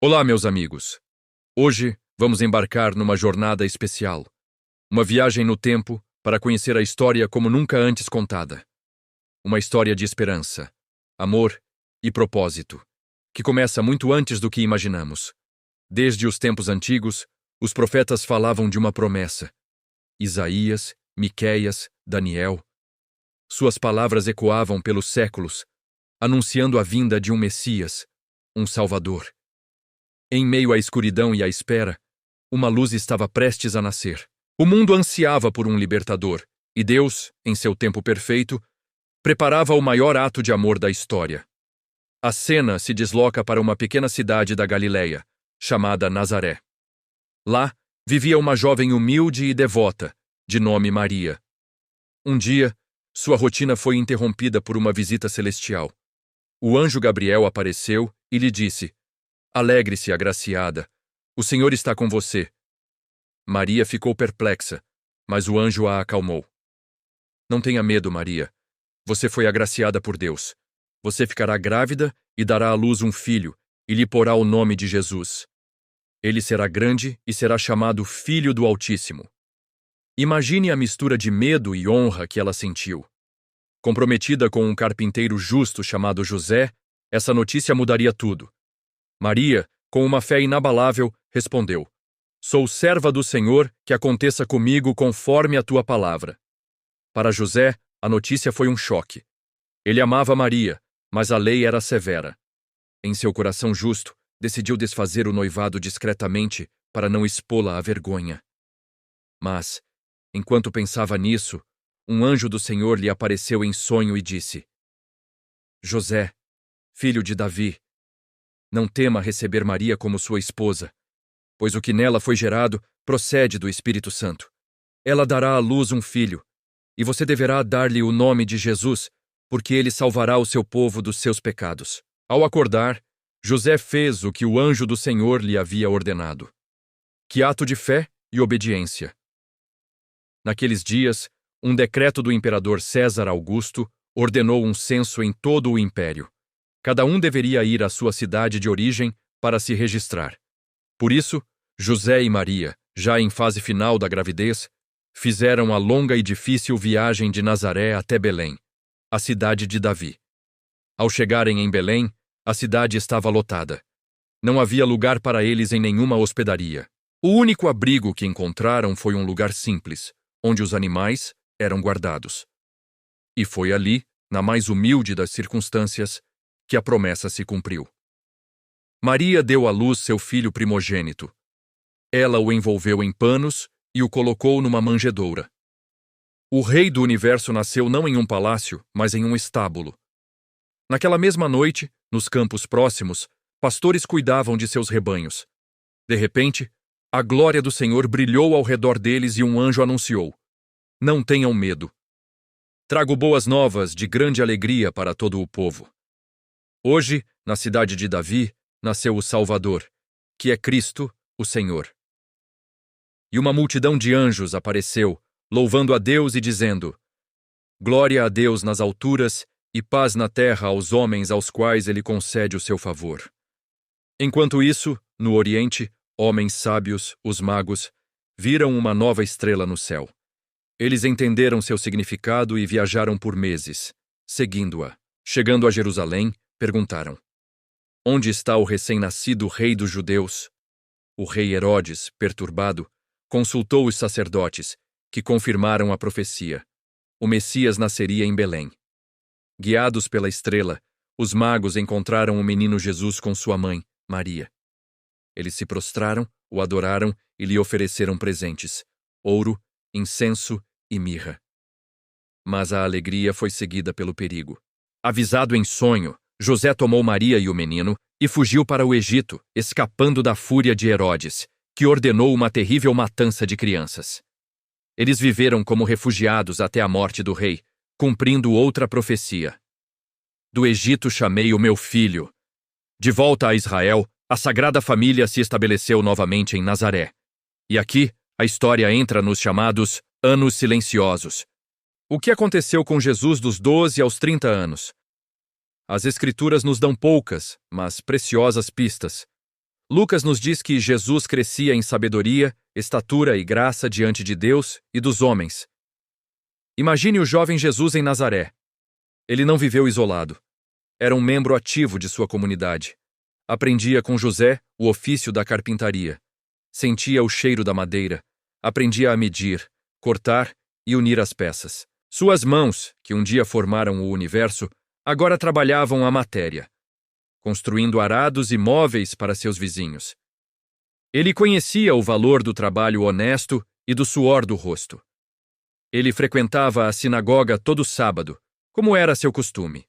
Olá, meus amigos. Hoje vamos embarcar numa jornada especial, uma viagem no tempo para conhecer a história como nunca antes contada. Uma história de esperança, amor e propósito, que começa muito antes do que imaginamos. Desde os tempos antigos, os profetas falavam de uma promessa. Isaías, Miqueias, Daniel. Suas palavras ecoavam pelos séculos, anunciando a vinda de um Messias, um Salvador. Em meio à escuridão e à espera, uma luz estava prestes a nascer. O mundo ansiava por um libertador, e Deus, em seu tempo perfeito, preparava o maior ato de amor da história. A cena se desloca para uma pequena cidade da Galileia, chamada Nazaré. Lá, vivia uma jovem humilde e devota, de nome Maria. Um dia, sua rotina foi interrompida por uma visita celestial. O anjo Gabriel apareceu e lhe disse: "Alegre-se, agraciada, o Senhor está com você." Maria ficou perplexa, mas o anjo a acalmou. "Não tenha medo, Maria. Você foi agraciada por Deus. Você ficará grávida e dará à luz um filho, e lhe porá o nome de Jesus. Ele será grande e será chamado Filho do Altíssimo." Imagine a mistura de medo e honra que ela sentiu. Comprometida com um carpinteiro justo chamado José, essa notícia mudaria tudo. Maria, com uma fé inabalável, respondeu: "Sou serva do Senhor, que aconteça comigo conforme a tua palavra." Para José, a notícia foi um choque. Ele amava Maria, mas a lei era severa. Em seu coração justo, decidiu desfazer o noivado discretamente para não expô-la à vergonha. Mas, enquanto pensava nisso, um anjo do Senhor lhe apareceu em sonho e disse: "José, filho de Davi, não tema receber Maria como sua esposa, pois o que nela foi gerado procede do Espírito Santo. Ela dará à luz um filho, e você deverá dar-lhe o nome de Jesus, porque ele salvará o seu povo dos seus pecados." Ao acordar, José fez o que o anjo do Senhor lhe havia ordenado. Que ato de fé e obediência! Naqueles dias, um decreto do imperador César Augusto ordenou um censo em todo o império. Cada um deveria ir à sua cidade de origem para se registrar. Por isso, José e Maria, já em fase final da gravidez, fizeram a longa e difícil viagem de Nazaré até Belém, a cidade de Davi. Ao chegarem em Belém, a cidade estava lotada. Não havia lugar para eles em nenhuma hospedaria. O único abrigo que encontraram foi um lugar simples, onde os animais eram guardados. E foi ali, na mais humilde das circunstâncias, que a promessa se cumpriu. Maria deu à luz seu filho primogênito. Ela o envolveu em panos e o colocou numa manjedoura. O rei do universo nasceu não em um palácio, mas em um estábulo. Naquela mesma noite, nos campos próximos, pastores cuidavam de seus rebanhos. De repente, a glória do Senhor brilhou ao redor deles e um anjo anunciou: "Não tenham medo. Trago boas novas de grande alegria para todo o povo. Hoje, na cidade de Davi, nasceu o Salvador, que é Cristo, o Senhor." E uma multidão de anjos apareceu, louvando a Deus e dizendo: "Glória a Deus nas alturas e paz na terra aos homens aos quais ele concede o seu favor." Enquanto isso, no Oriente, homens sábios, os magos, viram uma nova estrela no céu. Eles entenderam seu significado e viajaram por meses, seguindo-a. Chegando a Jerusalém, perguntaram: "Onde está o recém-nascido rei dos judeus?" O rei Herodes, perturbado, consultou os sacerdotes, que confirmaram a profecia. O Messias nasceria em Belém. Guiados pela estrela, os magos encontraram o menino Jesus com sua mãe, Maria. Eles se prostraram, o adoraram e lhe ofereceram presentes: ouro, incenso e mirra. Mas a alegria foi seguida pelo perigo. Avisado em sonho, José tomou Maria e o menino e fugiu para o Egito, escapando da fúria de Herodes, que ordenou uma terrível matança de crianças. Eles viveram como refugiados até a morte do rei, cumprindo outra profecia: "Do Egito chamei o meu filho." De volta a Israel, a Sagrada Família se estabeleceu novamente em Nazaré. E aqui, a história entra nos chamados Anos Silenciosos. O que aconteceu com Jesus dos 12 aos 30 anos? As Escrituras nos dão poucas, mas preciosas pistas. Lucas nos diz que Jesus crescia em sabedoria, estatura e graça diante de Deus e dos homens. Imagine o jovem Jesus em Nazaré. Ele não viveu isolado. Era um membro ativo de sua comunidade. Aprendia com José o ofício da carpintaria. Sentia o cheiro da madeira. Aprendia a medir, cortar e unir as peças. Suas mãos, que um dia formaram o universo, agora trabalhavam a matéria, construindo arados e móveis para seus vizinhos. Ele conhecia o valor do trabalho honesto e do suor do rosto. Ele frequentava a sinagoga todo sábado, como era seu costume.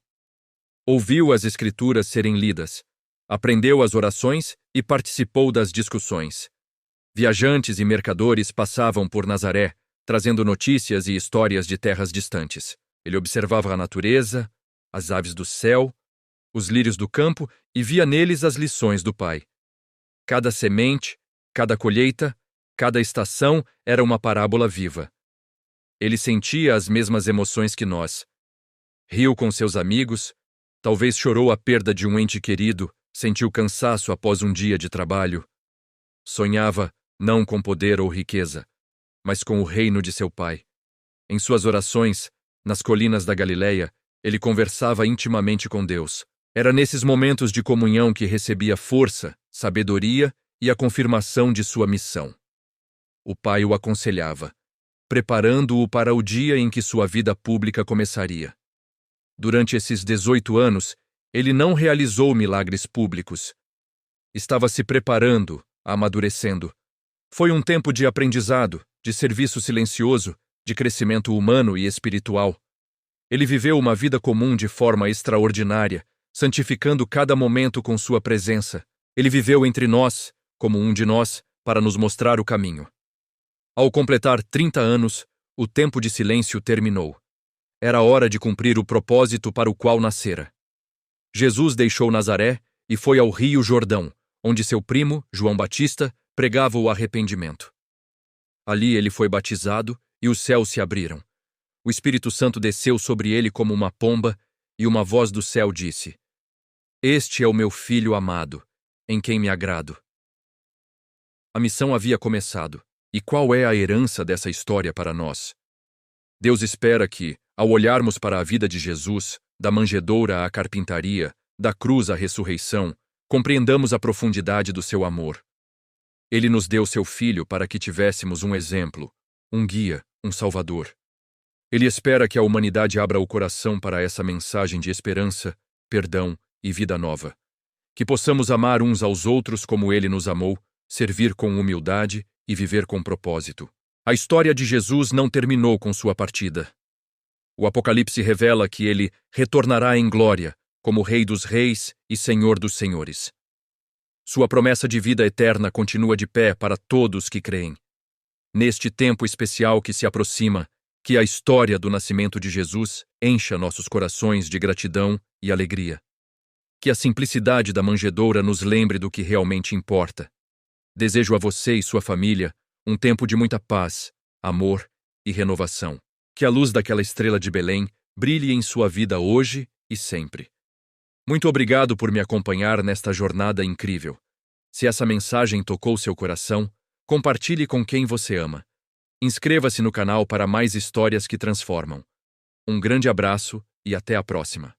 Ouviu as escrituras serem lidas, aprendeu as orações e participou das discussões. Viajantes e mercadores passavam por Nazaré, trazendo notícias e histórias de terras distantes. Ele observava a natureza, as aves do céu, os lírios do campo e via neles as lições do Pai. Cada semente, cada colheita, cada estação era uma parábola viva. Ele sentia as mesmas emoções que nós. Riu com seus amigos, talvez chorou a perda de um ente querido, sentiu cansaço após um dia de trabalho. Sonhava não com poder ou riqueza, mas com o reino de seu Pai. Em suas orações, nas colinas da Galileia, ele conversava intimamente com Deus. Era nesses momentos de comunhão que recebia força, sabedoria e a confirmação de sua missão. O Pai o aconselhava, preparando-o para o dia em que sua vida pública começaria. Durante esses 18 anos, ele não realizou milagres públicos. Estava se preparando, amadurecendo. Foi um tempo de aprendizado, de serviço silencioso, de crescimento humano e espiritual. Ele viveu uma vida comum de forma extraordinária, santificando cada momento com sua presença. Ele viveu entre nós, como um de nós, para nos mostrar o caminho. Ao completar 30 anos, o tempo de silêncio terminou. Era hora de cumprir o propósito para o qual nascera. Jesus deixou Nazaré e foi ao Rio Jordão, onde seu primo, João Batista, pregava o arrependimento. Ali ele foi batizado e os céus se abriram. O Espírito Santo desceu sobre ele como uma pomba e uma voz do céu disse: "Este é o meu filho amado, em quem me agrado." A missão havia começado. E qual é a herança dessa história para nós? Deus espera que, ao olharmos para a vida de Jesus, da manjedoura à carpintaria, da cruz à ressurreição, compreendamos a profundidade do seu amor. Ele nos deu seu Filho para que tivéssemos um exemplo, um guia, um Salvador. Ele espera que a humanidade abra o coração para essa mensagem de esperança, perdão e vida nova. Que possamos amar uns aos outros como ele nos amou, servir com humildade e viver com propósito. A história de Jesus não terminou com sua partida. O Apocalipse revela que ele retornará em glória, como Rei dos Reis e Senhor dos Senhores. Sua promessa de vida eterna continua de pé para todos que creem. Neste tempo especial que se aproxima, que a história do nascimento de Jesus encha nossos corações de gratidão e alegria. Que a simplicidade da manjedoura nos lembre do que realmente importa. Desejo a você e sua família um tempo de muita paz, amor e renovação. Que a luz daquela estrela de Belém brilhe em sua vida hoje e sempre. Muito obrigado por me acompanhar nesta jornada incrível. Se essa mensagem tocou seu coração, compartilhe com quem você ama. Inscreva-se no canal para mais histórias que transformam. Um grande abraço e até a próxima.